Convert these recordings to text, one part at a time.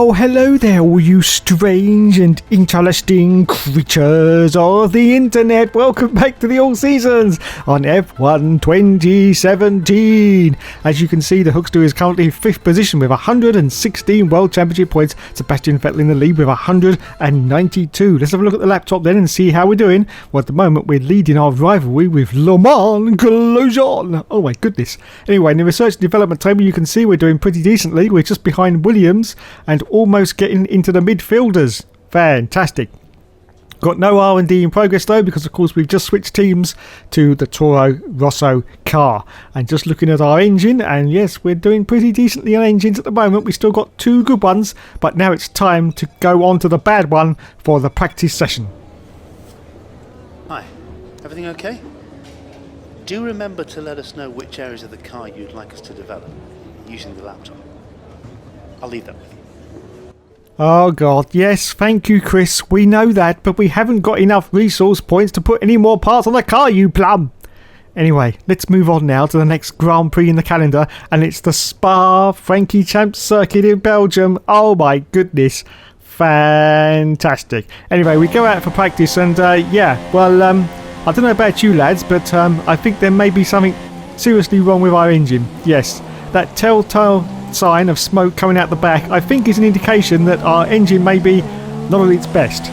Well, hello there, all you strange and interesting creatures of the internet. Welcome back to the All Seasons on F1 2017. As you can see, the Hookster is currently 5th position with 116 World Championship points. Sebastian Vettel in the lead with 192. Let's have a look at the laptop then and see how we're doing. Well, at the moment, we're leading our rivalry with Le Mans Grosjean. Oh my goodness. Anyway, in the research and development table, you can see we're doing pretty decently. We're just behind Williams and almost getting into the midfielders. Fantastic. Got no R&D in progress though, because of course we've just switched teams to the Toro Rosso car. And just looking at our engine, and yes, we're doing pretty decently on engines at the moment. We've still got 2 good ones, but now it's time to go on to the bad one for the practice session. Hi, everything okay? Do remember to let us know which areas of the car you'd like us to develop using the laptop. I'll leave that with you. Oh god, yes, thank you Chris, we know that, but we haven't got enough resource points to put any more parts on the car, you plum! Anyway, let's move on now to the next Grand Prix in the calendar, and it's the Spa-Francorchamps circuit in Belgium. Oh my goodness, fantastic. Anyway, we go out for practice and I don't know about you lads, but I think there may be something seriously wrong with our engine. Yes, that telltale sign of smoke coming out the back, I think, is an indication that our engine may be not at its best.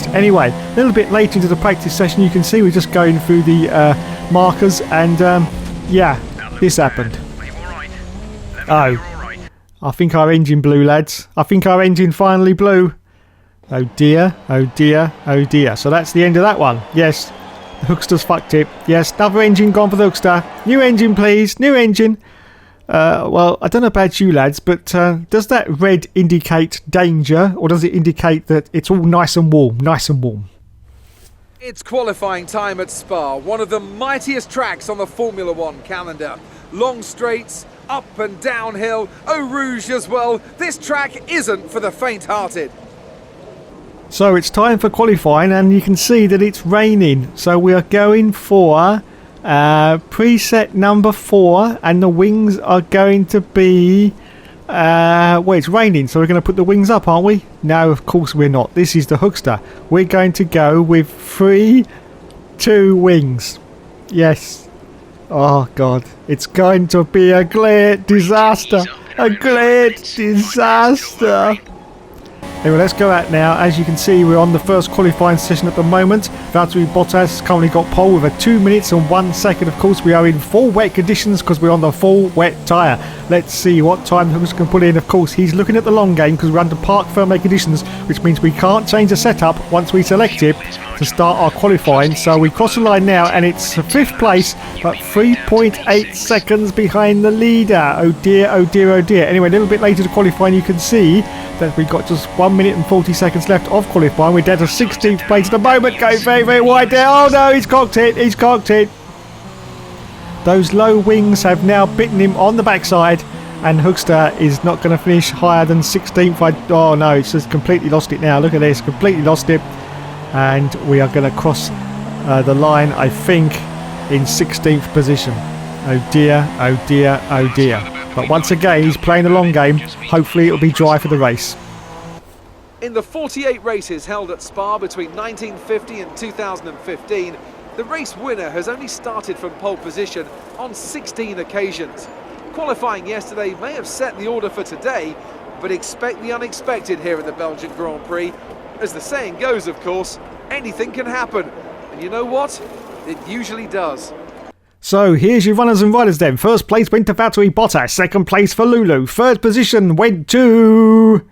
Anyway, a little bit later into the practice session, you can see we're just going through the markers, and this happened. I think our engine blew, lads. I think our engine finally blew. Oh dear. So that's the end of that one. Yes, the Hookster's fucked it. Yes, another engine gone for the Hookster. New engine, please. New engine. Well, I don't know about you lads, but does that red indicate danger, or does it indicate that it's all nice and warm? It's qualifying time at Spa, one of the mightiest tracks on the Formula One calendar. Long straights, up and downhill, Eau Rouge as well. This track isn't for the faint-hearted. So it's time for qualifying, and you can see that it's raining. So we are going for preset number 4, and the wings are going to be it's raining, so we're going to put the wings up, aren't we? No, of course we're not. This is the Hookster. We're going to go with 3 2 wings. Yes. Oh god, it's going to be a great disaster. Anyway, let's go out now. As you can see, we're on the first qualifying session at the moment. Valtteri Bottas has currently got pole with a 2 minutes and 1 second. Of course, we are in full wet conditions because we're on the full wet tyre. Let's see what time Hookster can put in. Of course, he's looking at the long game because we're under park firmware conditions, which means we can't change the setup once we select it to start our qualifying. So we cross the line now, and it's 5th place, but 3.8 seconds behind the leader. Oh dear. Anyway, a little bit later to qualifying, you can see that we've got just 1 minute and 40 seconds left of qualifying. We're down to 16th place at the moment, going very, very wide there. Oh no, he's cocked it. Those low wings have now bitten him on the backside, and Hookster is not going to finish higher than 16th. Oh no, it's just completely lost it now. Look at this, completely lost it. And we are going to cross the line, I think, in 16th position. Oh dear. But once again, he's playing a long game. Hopefully it'll be dry for the race. In the 48 races held at Spa between 1950 and 2015, the race winner has only started from pole position on 16 occasions. Qualifying yesterday may have set the order for today, but expect the unexpected here at the Belgian Grand Prix. As the saying goes, of course, anything can happen. And you know what? It usually does. So here's your runners and riders then. First place went to Valtteri Bottas. Second place for Lulu. Third position went to...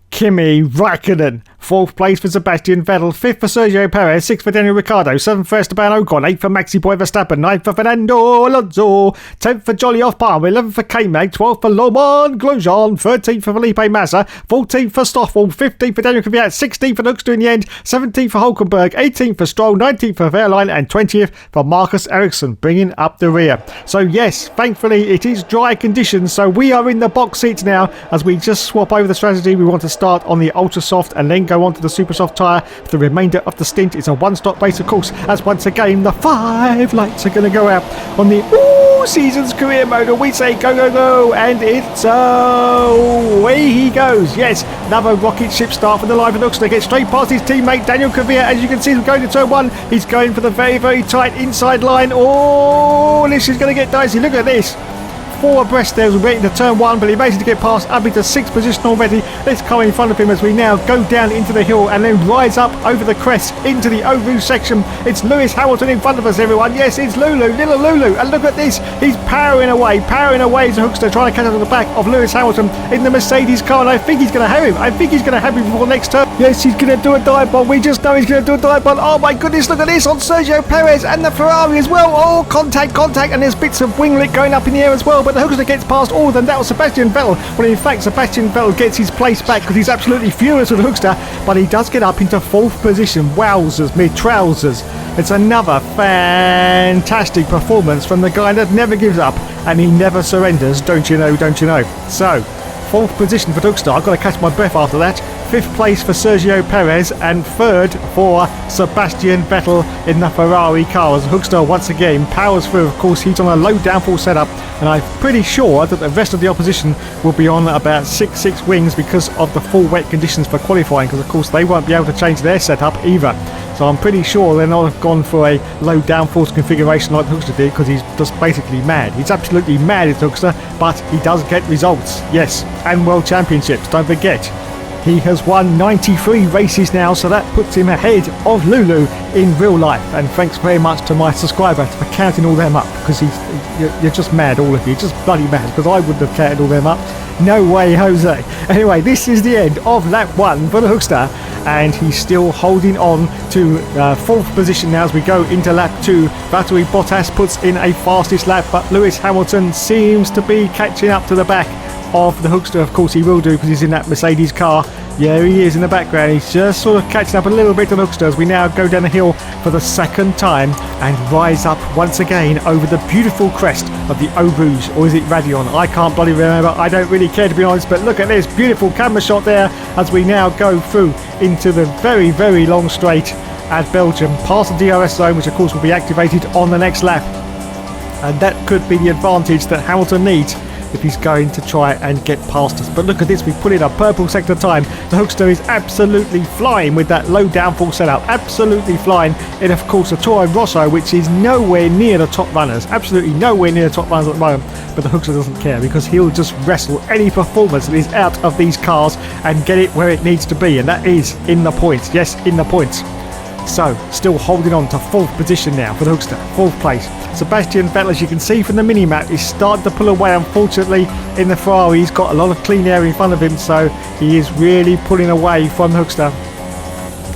Kimi Raikkonen. Fourth place for Sebastian Vettel. Fifth for Sergio Perez. Sixth for Daniel Ricciardo. Seventh for Esteban Ocon. Eighth for Maxi Boy Verstappen. Ninth for Fernando Alonso. 10th for Jolly Off Palmer. 11th for K-Mag. 12th for Le Mans Grosjean. 13th for Felipe Massa. 14th for Stoffel. 15th for Daniel Kvyat. 16th for Hookster in the end. 17th for Hulkenberg. 18th for Stroll. 19th for Wehrlein. And 20th for Marcus Ericsson, bringing up the rear. So yes, thankfully it is dry conditions, so we are in the box seats now as we just swap over the strategy. We want to start on the ultra soft and then go on to the super soft tyre for the remainder of the stint. It's a one-stop race, of course, as once again the 5 lights are going to go out on the 4 seasons career mode, and we say go, go, go, and it's away he goes. Yes, another rocket ship start for the Live Hookster. Gets straight past his teammate Daniel Kvyat. As you can see, he's going to turn 1. He's going for the very, very tight inside line. Oh, this is going to get dicey. Look at this. 4 abreast there as we wait into turn 1, but he managed to get past up into 6th position already. Let's come in front of him as we now go down into the hill and then rise up over the crest into the Ovu section. It's Lewis Hamilton in front of us, everyone. Yes, it's Lulu, little Lulu, and look at this. He's powering away as a Hookster, trying to catch up to the back of Lewis Hamilton in the Mercedes car, and I think he's going to have him. I think he's going to have him before next turn. Yes, he's going to do a dive bomb. We just know he's going to do a dive bomb. Oh my goodness, look at this on Sergio Perez and the Ferrari as well. Oh, contact, and there's bits of winglet going up in the air as well, but the Hookster gets past all of them. That was Sebastian Vettel, when in fact Sebastian Vettel gets his place back because he's absolutely furious with the Hookster, but he does get up into 4th position. Wowzers, me trousers. It's another fantastic performance from the guy that never gives up and he never surrenders, don't you know. So 4th position for Hookster. I've got to catch my breath after that. 5th place for Sergio Perez and 3rd for Sebastian Vettel in the Ferrari car as Hookster once again powers through. Of course, he's on a low downforce setup, and I'm pretty sure that the rest of the opposition will be on about 6 wings because of the full wet conditions for qualifying, because of course they won't be able to change their setup either. So I'm pretty sure they're not have gone for a low downforce configuration like the Hookster did, because he's just basically mad. He's absolutely mad at Hookster, but he does get results. Yes, and World Championships, don't forget. He has won 93 races now, so that puts him ahead of Lulu in real life. And thanks very much to my subscriber for counting all them up, because you're just mad, all of you. Just bloody mad, because I wouldn't have counted all them up. No way, Jose. Anyway, this is the end of lap 1 for the Hookster, and he's still holding on to 4th position now as we go into lap 2. Valtteri Bottas puts in a fastest lap, but Lewis Hamilton seems to be catching up to the back of the Hookster. Of course he will do, because he's in that Mercedes car. Yeah, he is in the background. He's just sort of catching up a little bit to the Hookster as we now go down the hill for the 2nd time and rise up once again over the beautiful crest of the Eau Rouge, or is it Radion? I can't bloody remember. I don't really care, to be honest, but look at this beautiful camera shot there as we now go through into the very, very long straight at Belgium, past the DRS zone, which of course will be activated on the next lap. And that could be the advantage that Hamilton needs if he's going to try and get past us. But look at this, we put in a purple sector time. The Hookster is absolutely flying with that low downforce setup, absolutely flying in, of course, a Toro Rosso, which is nowhere near the top runners, absolutely nowhere near the top runners at the moment. But the Hookster doesn't care, because he'll just wrestle any performance that is out of these cars and get it where it needs to be, and that is in the points. Yes, in the points. So, still holding on to 4th position now for the Hookster, 4th place. Sebastian Vettel, as you can see from the mini-map, is starting to pull away. Unfortunately, in the Ferrari, he's got a lot of clean air in front of him, so he is really pulling away from the Hookster.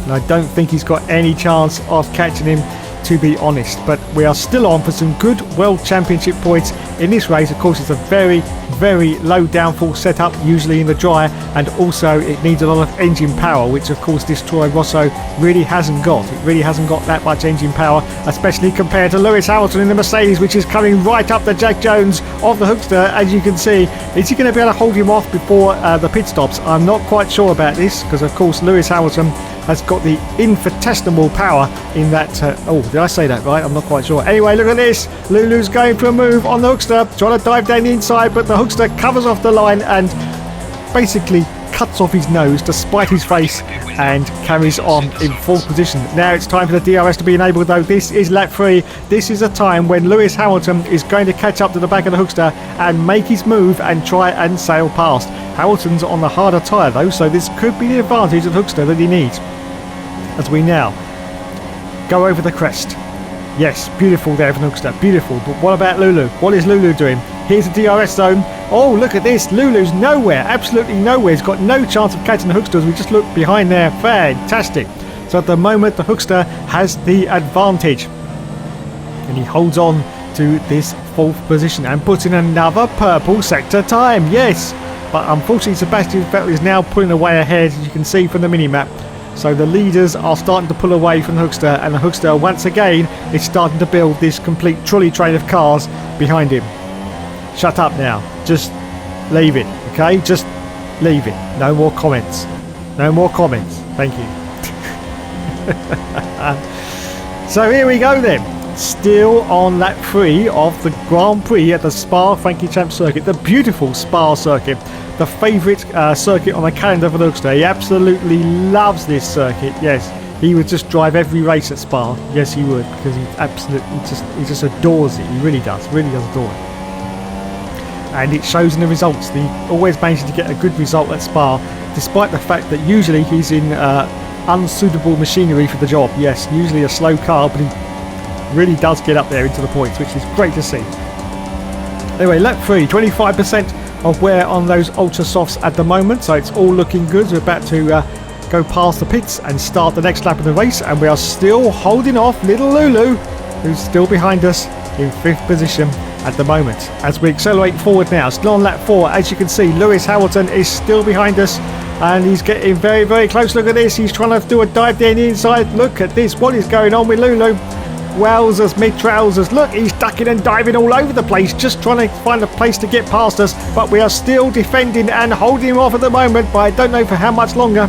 And I don't think he's got any chance of catching him, to be honest. But we are still on for some good World Championship points in this race. Of course, it's a very, very low downforce setup, usually in the dry, and also it needs a lot of engine power, which of course this Toro Rosso really hasn't got. It really hasn't got that much engine power, especially compared to Lewis Hamilton in the Mercedes, which is coming right up the Jack Jones of the Hookster. As you can see, is he going to be able to hold him off before the pit stops? I'm not quite sure about this, because of course Lewis Hamilton has got the infinitesimal power in that. Oh, did I say that right? I'm not quite sure. Anyway, look at this. Lulu's going for a move on the Hookster, trying to dive down the inside, but the Hookster covers off the line and basically cuts off his nose to spite his face and carries on in 4th position. Now it's time for the DRS to be enabled, though. This is lap 3. This is a time when Lewis Hamilton is going to catch up to the back of the Hookster and make his move and try and sail past. Hamilton's on the harder tyre though, so this could be the advantage of the Hookster that he needs. As we now go over the crest. Yes, beautiful there for the Hookster, beautiful. But what about Lulu? What is Lulu doing? Here's the DRS zone. Oh, look at this. Lulu's nowhere, absolutely nowhere. He's got no chance of catching the Hookster as we just look behind there. Fantastic. So at the moment, the Hookster has the advantage. And he holds on to this 4th position and puts in another purple sector time. Yes. But unfortunately, Sebastian Vettel is now pulling away ahead, as you can see from the mini-map. So the leaders are starting to pull away from the Hookster, and the Hookster once again is starting to build this complete trolley train of cars behind him. Shut up now. Just leave it, okay? Just leave it. No more comments. No more comments. Thank you. So here we go then. still on lap 3 of the Grand Prix at the Spa-Francorchamps circuit, the beautiful Spa circuit, the favourite circuit on the calendar for the Hookster. He absolutely loves this circuit. Yes, he would just drive every race at Spa. Yes, he would, because he just adores it. He really does adore it. And it shows in the results. He always manages to get a good result at Spa, despite the fact that usually he's in unsuitable machinery for the job. Yes, usually a slow car, but he really does get up there into the points, which is great to see. Anyway, lap 3, 25% of wear on those ultra softs at the moment, so it's all looking good. We're about to go past the pits and start the next lap of the race, and we are still holding off little Lulu, who's still behind us in 5th position at the moment. As we accelerate forward now, still on lap 4, as you can see, Lewis Hamilton is still behind us, and he's getting very, very close. Look at this, he's trying to do a dive down the inside. Look at this, what is going on with Lulu? Wowzers, mid-trousers. Look, he's ducking and diving all over the place, just trying to find a place to get past us, but we are still defending and holding him off at the moment, but I don't know for how much longer.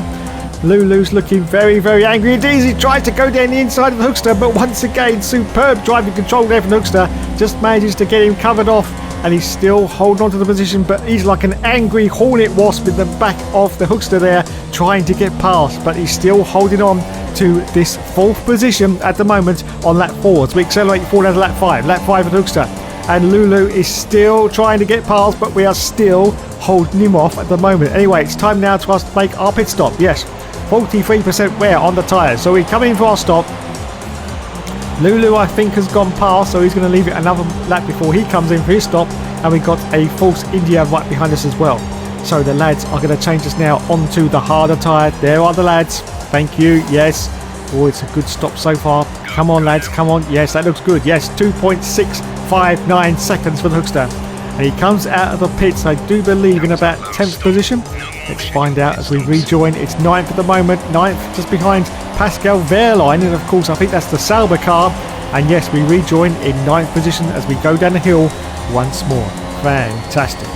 Lulu's looking very, very angry indeed. He tries to go down the inside of the Hookster, but once again, superb driving control there from the Hookster. Just manages to get him covered off, and he's still holding on to the position, but he's like an angry hornet wasp in the back of the Hookster there, trying to get past, but he's still holding on to this 4th position at the moment on lap 4. So we accelerate forward out to lap 5. Lap 5 of the Hookster. And Lulu is still trying to get past, but we are still holding him off at the moment. Anyway, it's time now to us to make our pit stop. Yes, 43% wear on the tyres. So we come in for our stop. Lulu, I think, has gone past, so he's going to leave it another lap before he comes in for his stop. And we've got a Force India right behind us as well. So the lads are going to change us now onto the harder tyre. There are the lads. Thank you. Yes. Oh, it's a good stop so far. Come on, lads. Come on. Yes, that looks good. Yes, 2.659 seconds for the Hookster. And he comes out of the pits, I do believe, in about 10th position. Let's find out as we rejoin. It's 9th at the moment. 9th just behind Pascal Wehrlein. And, of course, I think that's the Sauber car. And, yes, we rejoin in 9th position as we go down the hill once more. Fantastic.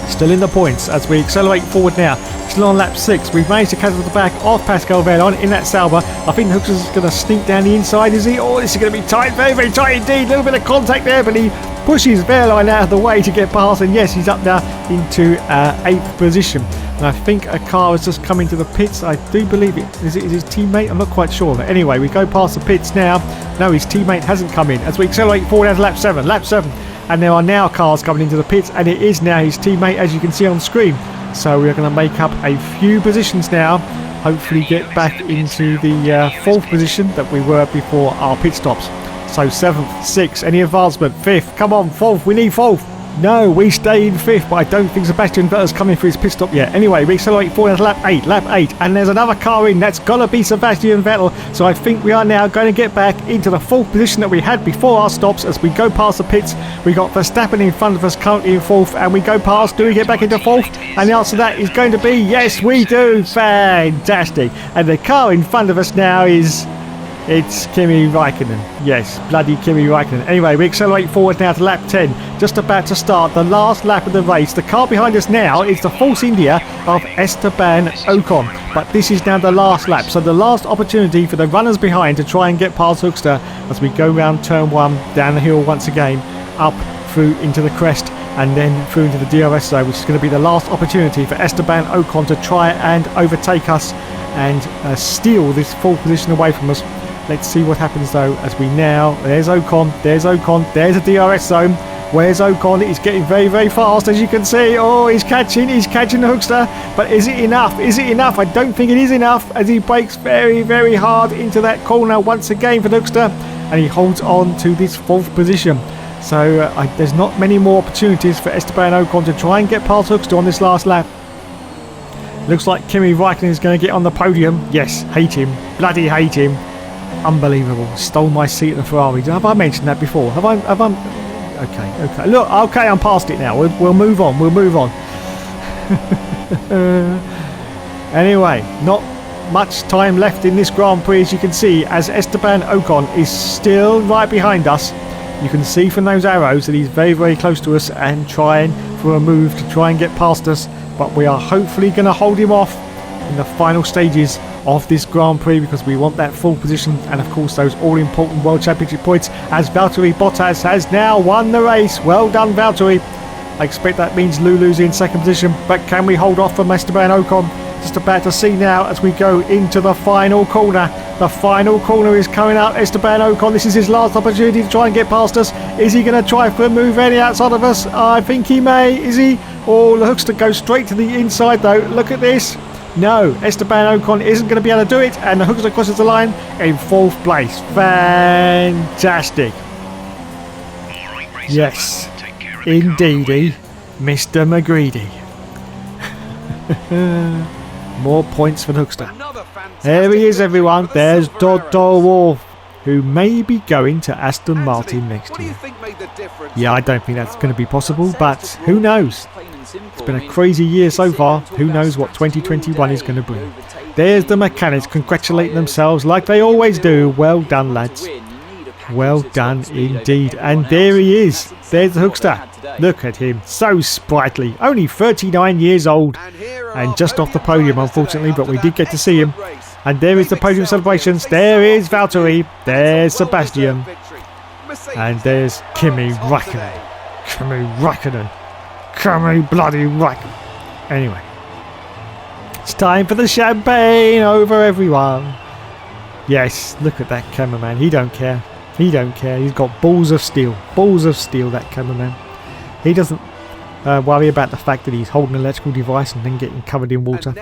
Still in the points as we accelerate forward now. Still on lap 6. We've managed to catch the back of Pascal Wehrlein in that Sauber. I think the Hookster's going to sneak down the inside, is he? Oh, this is going to be tight. Very, very tight indeed. A little bit of contact there, but he pushes Wehrlein out of the way to get past. And yes, he's up now into 8th position. And I think a car has just come into the pits. I do believe it. Is it his teammate? I'm not quite sure. But anyway, we go past the pits now. No, his teammate hasn't come in. As we accelerate forward out to lap 7. Lap 7. And there are now cars coming into the pits, and it is now his teammate, as you can see on screen. So we're going to make up a few positions now, hopefully get back into the 4th position that we were before our pit stops. So 7th, 6th, any advancement, 5th, come on, 4th, we need 4th. No, we stay in 5th, but I don't think Sebastian Vettel's coming for his pit stop yet. Anyway, we accelerate forward to lap 8, and there's another car in. That's got to be Sebastian Vettel. So I think we are now going to get back into the 4th position that we had before our stops as we go past the pits. We got Verstappen in front of us, currently in 4th, and we go past. Do we get back into 4th? And the answer to that is going to be yes, we do. Fantastic. And the car in front of us now is... it's Kimi Raikkonen. Yes, bloody Kimi Raikkonen. Anyway, we accelerate forward now to lap 10. Just about to start the last lap of the race. The car behind us now is the Force India of Esteban Ocon. But this is now the last lap. So the last opportunity for the runners behind to try and get past Hookster as we go round turn 1, down the hill once again, up through into the crest, and then through into the DRS zone, which is going to be the last opportunity for Esteban Ocon to try and overtake us and steal this 4th position away from us. Let's see what happens though as we now... there's Ocon, there's a DRS zone. Where's Ocon? He's getting very, very fast, as you can see. Oh, he's catching the Hookster. But is it enough? Is it enough? I don't think it is enough as he brakes very, very hard into that corner once again for the Hookster. And he holds on to this 4th position. So there's not many more opportunities for Esteban Ocon to try and get past Hookster on this last lap. Looks like Kimi Raikkonen is going to get on the podium. Yes, hate him. Bloody hate him. Unbelievable. Stole my seat at the Ferrari. Have I mentioned that before? Have I? Okay. Look, okay, I'm past it now. We'll move on. Anyway, not much time left in this Grand Prix, as you can see, as Esteban Ocon is still right behind us. You can see from those arrows that he's very, very close to us and trying for a move to try and get past us. But we are hopefully going to hold him off in the final stages of this Grand Prix because we want that full position and of course those all-important World Championship points, as Valtteri Bottas has now won the race. Well done, Valtteri. I expect that means Lulu's in second position, but can we hold off from Esteban Ocon? Just about to see now as we go into the final corner. The final corner is coming up. Esteban Ocon, this is his last opportunity to try and get past us. Is he going to try for a move any outside of us? I think he may. Is he? Oh, the hookster goes straight to the inside though. Look at this. No, Esteban Ocon isn't going to be able to do it, and the hookster crosses the line in 4th place. Fantastic. Yes, indeedy, Mr. McGreedy. More points for the hookster. There he is, everyone. There's Toto Wolff, who may be going to Aston Martin next year. Yeah, I don't think that's going to be possible, but who knows? It's been a crazy year so far. Who knows what 2021 is going to bring? There's the mechanics congratulating themselves like they always do. Well done, lads. Well done indeed. And there he is. There's the hookster. Look at him. So sprightly. Only 39 years old. And just off the podium, unfortunately, but we did get to see him. And there is the podium celebrations. There is Valtteri. There's Sebastian. And there's Kimi Räikkönen. Kimi bloody Räikkönen. Anyway. It's time for the champagne over everyone. Yes, look at that cameraman. He don't care. He don't care. He's got balls of steel. Balls of steel, that cameraman. He doesn't worry about the fact that he's holding an electrical device and then getting covered in water.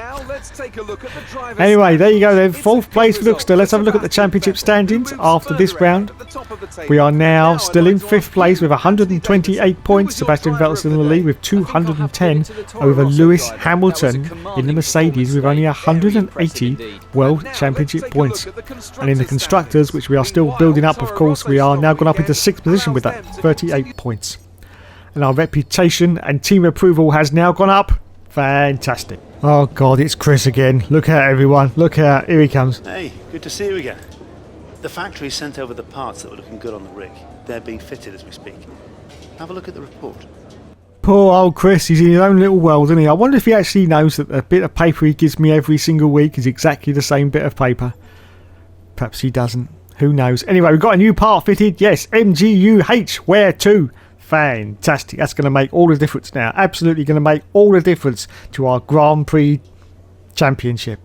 Anyway, there you go then. 4th place for Hookster. Let's have a look at the championship standings after this round. We are now still in 5th place with 128 points. Sebastian Vettel's in the lead with 210 over Lewis Hamilton in the Mercedes with only 180 World Championship points. And in the Constructors, which we are still building up, of course, we are now gone up into 6th position with that, 38 points. And our reputation and team approval has now gone up. Fantastic. Oh God, it's Chris again. Look out, everyone. Look out. Here he comes. Hey, good to see you again. The factory sent over the parts that were looking good on the rig. They're being fitted as we speak. Have a look at the report. Poor old Chris. He's in his own little world, isn't he? I wonder if he actually knows that the bit of paper he gives me every single week is exactly the same bit of paper. Perhaps he doesn't. Who knows? Anyway, we've got a new part fitted. Yes, MGUH. Where to? Fantastic. That's going to make all the difference now. Absolutely going to make all the difference to our Grand Prix Championship.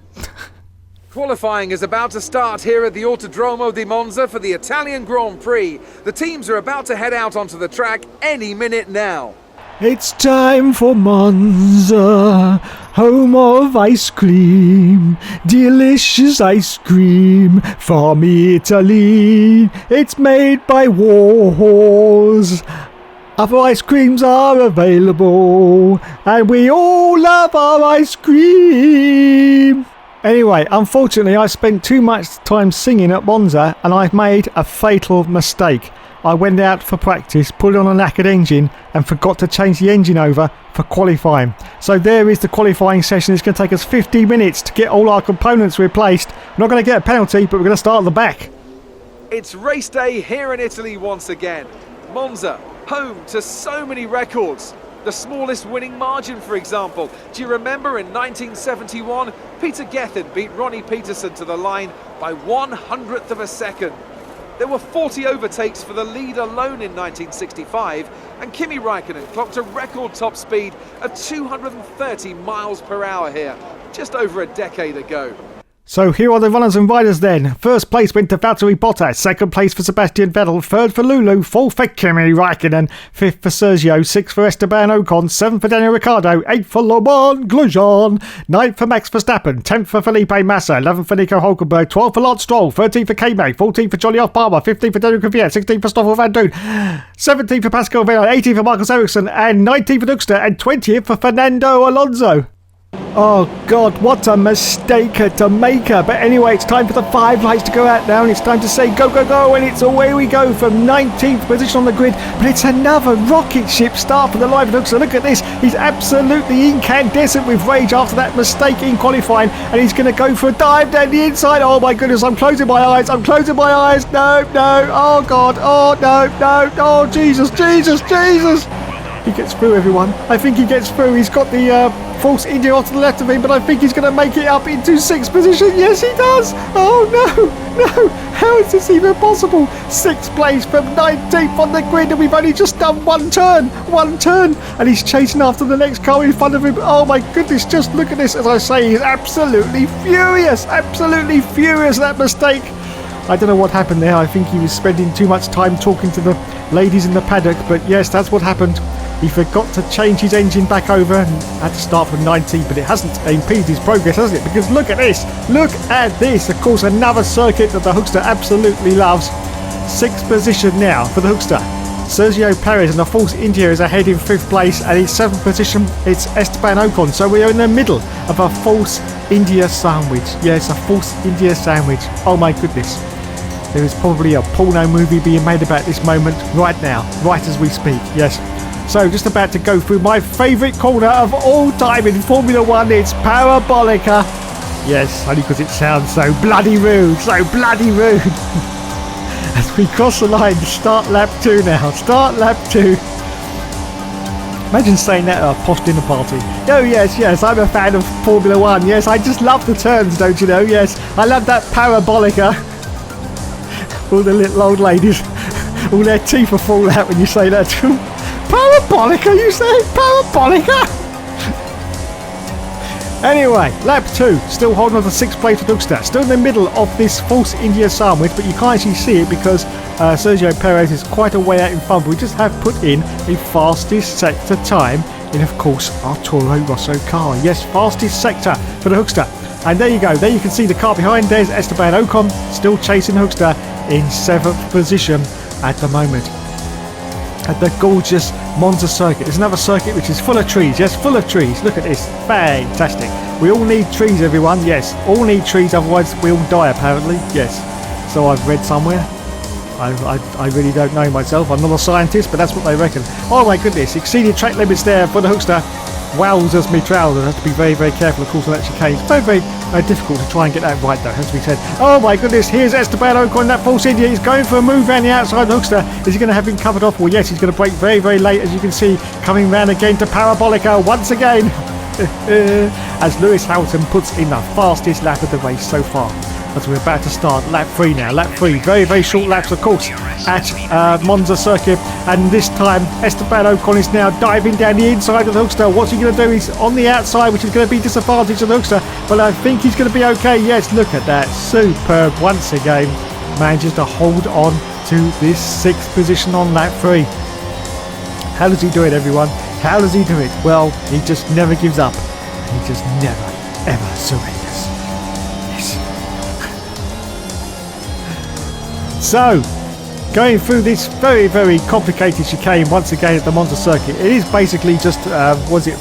Qualifying is about to start here at the Autodromo di Monza for the Italian Grand Prix. The teams are about to head out onto the track any minute now. It's time for Monza, home of ice cream, delicious ice cream from Italy. It's made by Warhorse. Other ice creams are available, and we all love our ice cream. Anyway, unfortunately, I spent too much time singing at Monza, and I've made a fatal mistake. I went out for practice, put on a knackered engine, and forgot to change the engine over for qualifying. So there is the qualifying session. It's going to take us 50 minutes to get all our components replaced. We're not going to get a penalty, but we're going to start at the back. It's race day here in Italy once again. Monza, home to so many records. The smallest winning margin, for example. Do you remember in 1971, Peter Gethin beat Ronnie Peterson to the line by 1/100th of a second. There were 40 overtakes for the lead alone in 1965, and Kimi Räikkönen clocked a record top speed of 230 miles per hour here, just over a decade ago. So here are the runners and riders then. First place went to Valtteri Bottas, second place for Sebastian Vettel, third for Lulu, fourth for Kimi Räikkönen, fifth for Sergio, sixth for Esteban Ocon, seventh for Daniel Ricciardo, eighth for Laurent Grosjean, ninth for Max Verstappen, 10th for Felipe Massa, 11th for Nico Hulkenberg, 12th for Lance Stroll, 13th for K-Mag, 14th for Johnny Palmer, 15th for Daniel Kvyat, 16th for Stoffel Van Doon, 17th for Pascal Wehrlein, 18th for Marcus Ericsson, and 19th for Duxter, and 20th for Fernando Alonso. Oh God, what a mistake to make. But anyway, it's time for the 5 lights to go out now, and it's time to say go, go, go, and it's away we go from 19th position on the grid. But it's another rocket ship start for the live look. So look at this, he's absolutely incandescent with rage after that mistake in qualifying, and he's going to go for a dive down the inside. Oh my goodness, I'm closing my eyes, no, oh God, oh no, oh Jesus. He gets through, everyone. I think he gets through. He's got the Force India onto the left of him, but I think he's going to make it up into 6th position. Yes, he does. Oh, no. How is this even possible? 6th place from 19th on the grid, and we've only just done one turn, and he's chasing after the next car in front of him. Oh, my goodness, just look at this. As I say, he's absolutely furious at that mistake. I don't know what happened there. I think he was spending too much time talking to the ladies in the paddock, but yes, that's what happened. He forgot to change his engine back over and had to start from 19, but it hasn't impeded his progress, has it? Because look at this. Of course, another circuit that the Hookster absolutely loves. 6th position now for the Hookster. Sergio Perez and the Force India is ahead in 5th place, and in 7th position it's Esteban Ocon. So we are in the middle of a Force India sandwich. Yes, a Force India sandwich. Oh my goodness. There is probably a porno movie being made about this moment right now, right as we speak. Yes. So just about to go through my favourite corner of all time in Formula 1. It's Parabolica. Yes, only because it sounds so bloody rude. As we cross the line, start lap 2 now. Start lap 2. Imagine saying that at a posh dinner party. Oh yes, I'm a fan of Formula 1. Yes, I just love the turns, don't you know? Yes, I love that Parabolica. All the little old ladies, all their teeth will fall out when you say that to them. Parabolica, you say? Parabolica? Anyway, lap 2, still holding on to 6th place for Hookster. Still in the middle of this Force India sandwich, but you can't actually see it because Sergio Perez is quite a way out in front. But we just have put in the fastest sector time in, of course, our Toro Rosso car. Yes, fastest sector for the Hookster. And there you go. There you can see the car behind. There's Esteban Ocon, still chasing Hookster in 7th position at the moment. At the gorgeous Monza circuit. There's another circuit which is full of trees. Yes, full of trees. Look at this. Fantastic. We all need trees, everyone. Yes, all need trees, otherwise we all die, apparently. Yes. So I've read somewhere. I really don't know myself. I'm not a scientist, but that's what they reckon. Oh my goodness. Exceeded track limits there for the Hookster. Wowzers me trousers. Have to be very, very careful, of course, on that chicane. It's very, very difficult to try and get that right, though, has to be said. Oh my goodness, here's Esteban Ocon, that Force India. He's going for a move around the outside of the Hookster. Is he going to have him covered off? Well, yes, he's going to brake very, very late, as you can see, coming round again to Parabolica once again. As Lewis Hamilton puts in the fastest lap of the race so far. As we're about to start lap 3 now. Lap 3, very, very short laps, of course, at Monza circuit. And this time, Esteban Ocon is now diving down the inside of the Hookster. What's he going to do? He's on the outside, which is going to be disadvantage of the Hookster. But I think he's going to be okay. Yes, look at that. Superb once again. Manages to hold on to this 6th position on lap 3. How does he do it, everyone? How does he do it? Well, he just never gives up. He just never, ever surrenders. So, going through this very, very complicated chicane once again at the Monza circuit. It is basically just,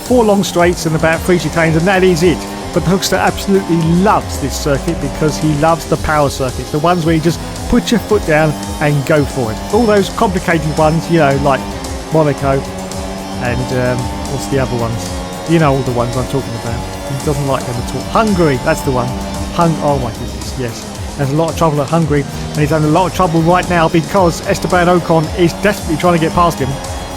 4 long straights and about 3 chicanes, and that is it. But the Hookster absolutely loves this circuit because he loves the power circuits, the ones where you just put your foot down and go for it. All those complicated ones, you know, like Monaco and what's the other ones? You know all the ones I'm talking about. He doesn't like them at all. Hungary, that's the one. Oh my goodness, yes. There's a lot of trouble at Hungary, and he's having a lot of trouble right now because Esteban Ocon is desperately trying to get past him.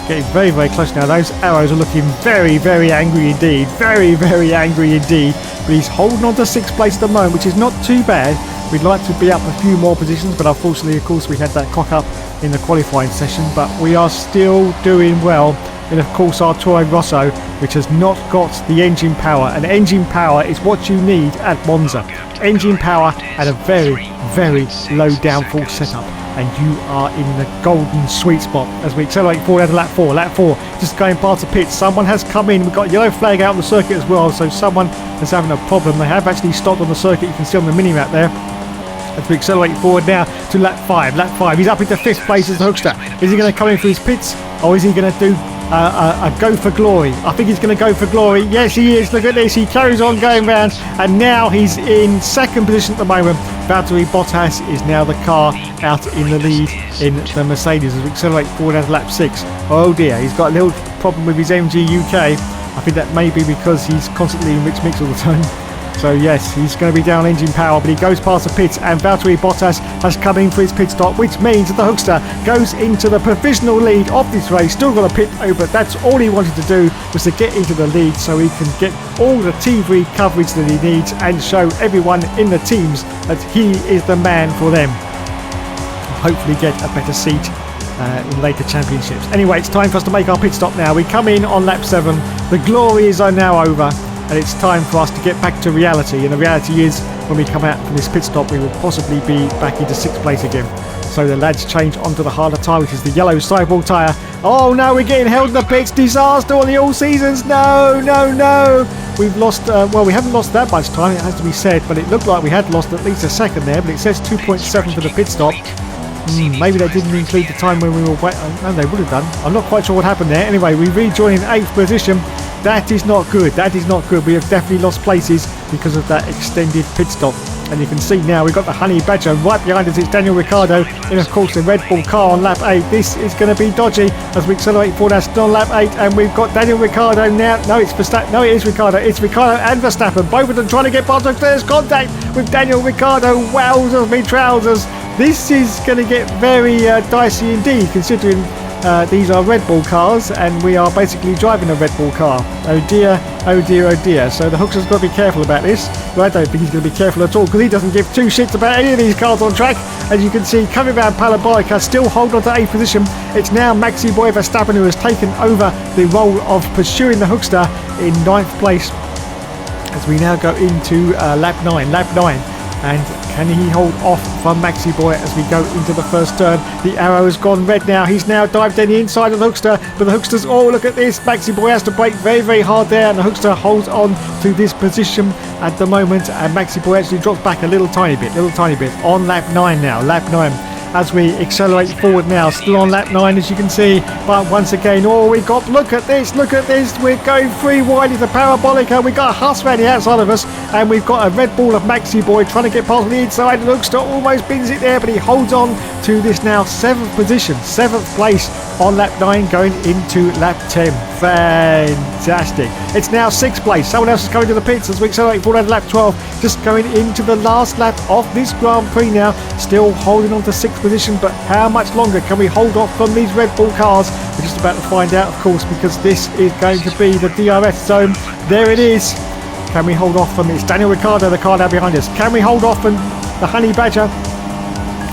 Getting very, very close now. Those arrows are looking very, very angry indeed. Very, very angry indeed. But he's holding on to 6th place at the moment, which is not too bad. We'd like to be up a few more positions, but unfortunately, of course, we had that cock up in the qualifying session. But we are still doing well. And of course our Toro Rosso, which has not got the engine power. And engine power is what you need at Monza. Engine power and a very, very low downforce setup. And you are in the golden sweet spot as we accelerate forward out of lap 4. Lap 4, just going past the pits. Someone has come in. We've got a yellow flag out on the circuit as well. So someone is having a problem. They have actually stopped on the circuit. You can see on the mini-map there. As we accelerate forward now to lap 5. Lap 5, he's up into 5th place as the Hookster. Is he going to come in for his pits? Or is he going to do a go for glory? I think he's going to go for glory. Yes, he is. Look at this. He carries on going round. And now he's in 2nd position at the moment. Valtteri Bottas is now the car out in the lead in the Mercedes as we accelerate forward out to lap 6. Oh dear, he's got a little problem with his MG UK. I think that may be because he's constantly in mix all the time. So yes, he's going to be down engine power, but he goes past the pits, and Valtteri Bottas has come in for his pit stop, which means that the Hookster goes into the provisional lead of this race. Still got a pit but that's all he wanted to do, was to get into the lead so he can get all the TV coverage that he needs and show everyone in the teams that he is the man for them. Hopefully get a better seat in later championships. Anyway, it's time for us to make our pit stop now. We come in on lap 7. The glories are now over, and it's time for us to get back to reality. And the reality is, when we come out from this pit stop, we will possibly be back into 6th place again. So the lads change onto the harder tyre, which is the yellow sidewall tyre. Oh no, we're getting held in the pits. Disaster on the All Seasons. No, no, no. We've lost, well, we haven't lost that much time, it has to be said, but it looked like we had lost at least a second there, but it says 2.7 for the pit stop. Maybe they didn't include the time when we were waiting. No, they would have done. I'm not quite sure what happened there. Anyway, we rejoin in 8th position. That is not good. That is not good. We have definitely lost places because of that extended pit stop. And you can see now we've got the Honey Badger right behind us. It's Daniel Ricciardo in, of course, the Red Bull car on lap 8. This is going to be dodgy as we accelerate forward. That's on lap 8, and we've got Daniel Ricciardo now. No, it's Verstappen. No, it is Ricciardo. It's Ricciardo and Verstappen. Both of them trying to get past us. There's contact with Daniel Ricciardo. Wowzers me trousers. This is going to get very dicey indeed, considering these are Red Bull cars and we are basically driving a Red Bull car. Oh dear, oh dear, oh dear. So the Hookster's got to be careful about this. Well, I don't think he's going to be careful at all, because he doesn't give two shits about any of these cars on track. As you can see, coming around Parabolica, still hold on to 8th position. It's now Maxi Boy Verstappen who has taken over the role of pursuing the Hookster in 9th place. As we now go into lap 9. And can he hold off from Maxi Boy as we go into the first turn? The arrow has gone red now. He's now dived down the inside of the Hookster, but the Hookster's, oh look at this, Maxi Boy has to brake very, very hard there, and the Hookster holds on to this position at the moment, and Maxi Boy actually drops back a little tiny bit on lap 9 now, lap 9. As we accelerate forward now, still on lap 9 as you can see, but once again, oh we got, look at this, we're going 3 wide into Parabolica. We got a Huss around the outside of us, and we've got a Red Bull of Maxi Boy trying to get past the inside. The Hookster almost bins it there, but he holds on to this now 7th position, 7th place on lap 9 going into lap 10. Fantastic. It's now 6th place. Someone else is coming to the pits as we accelerate forward at lap 12, just going into the last lap of this Grand Prix now, still holding on to 6th position, but how much longer can we hold off from these Red Bull cars? We're just about to find out, of course, because this is going to be the DRS zone. There it is. Can we hold off from it? It's Daniel Ricciardo, the car now behind us. Can we hold off from the Honey Badger?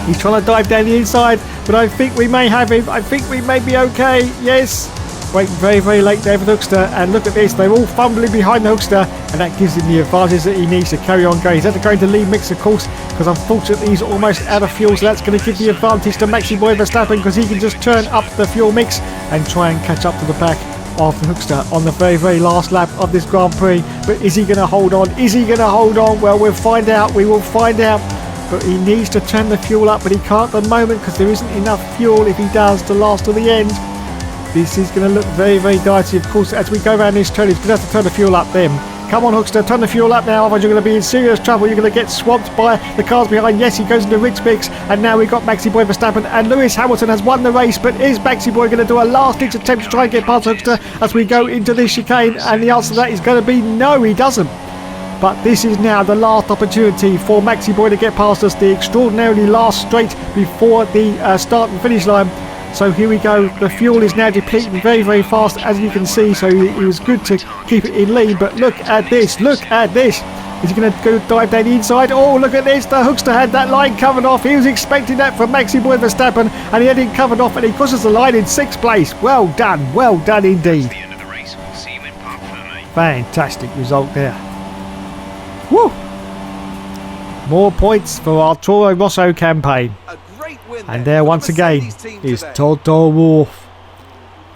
He's trying to dive down the inside, but I think we may have him. I think we may be okay. Yes. Waiting very, very late there for the Hookster, and look at this, they're all fumbling behind the Hookster, and that gives him the advantage that he needs to carry on going. He's had to go into lead mix, of course, because unfortunately he's almost out of fuel, so that's going to give the advantage to Maxi Boy Verstappen, because he can just turn up the fuel mix and try and catch up to the back of the Hookster on the very, very last lap of this Grand Prix. But is he going to hold on? Is he going to hold on? Well, we'll find out. We will find out. But he needs to turn the fuel up, but he can't at the moment because there isn't enough fuel if he does to last to the end. This is going to look very, very dicey. Of course, as we go around this turn, he's going to have to turn the fuel up then. Come on, Hookster, turn the fuel up now, otherwise you're going to be in serious trouble. You're going to get swamped by the cars behind. Yes, he goes into Rick's mix, and now we've got Maxi Boy Verstappen, and Lewis Hamilton has won the race, but is Maxi Boy going to do a last-ditch attempt to try and get past Hookster as we go into this chicane? And the answer to that is going to be no, he doesn't. But this is now the last opportunity for Maxi Boy to get past us, the extraordinarily last straight before the start and finish line. So here we go, the fuel is now depleting very, very fast, as you can see, so it was good to keep it in lead, but look at this, is he going to go dive down the inside? Oh, look at this, the Hookster had that line covered off, he was expecting that from Maxi Boy Verstappen, and he had it covered off, and he crosses the line in 6th place. Well done indeed. Fantastic result there. Woo! More points for our Toro Rosso campaign. And there once again is Toto Wolff,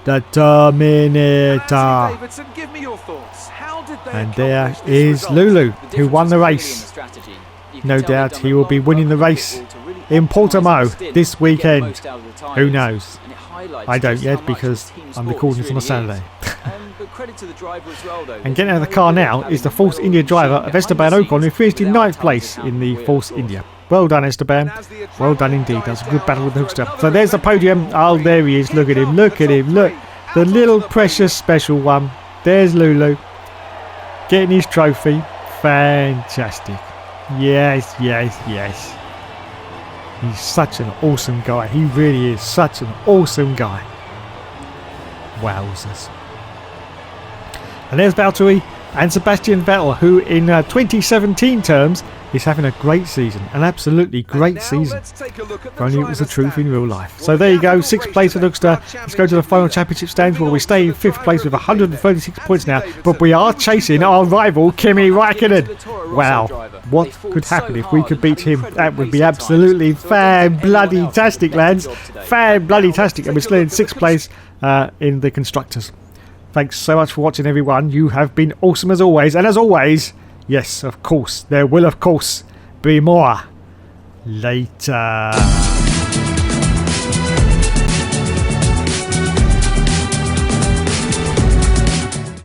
the Terminator. And there is Lulu, who won the race. No doubt he will be winning the race in Portimao this weekend. Who knows? I don't yet, because I'm recording this on a Saturday. And getting out of the car now is the Force India driver of Esteban Ocon, who finished in 9th place in the Force India. Well done, Esteban. Well done indeed. That's a good battle with the Hookster. So there's the podium. Oh, there he is. Look at him. Look. The little precious special one. There's Lulu getting his trophy. fantastic. Yes, yes, yes. He's such an awesome guy. He really is such an awesome guy. Wowzers. And there's Valtteri and Sebastian Vettel, who in 2017 terms is having a great season, an absolutely great season. If only it was the truth in real life. So there you go, 6th place for Luxter. Let's go to the final championship stands where we stay in 5th place with 136 points now, but we are chasing our rival Kimi Räikkönen. Wow, what could happen if we could beat him? That would be absolutely fan-bloody-tastic, lads. Fan-bloody-tastic, and we're still in 6th place in the Constructors. Thanks so much for watching, everyone. You have been awesome as always, and as always, yes, of course, there will of course be more later.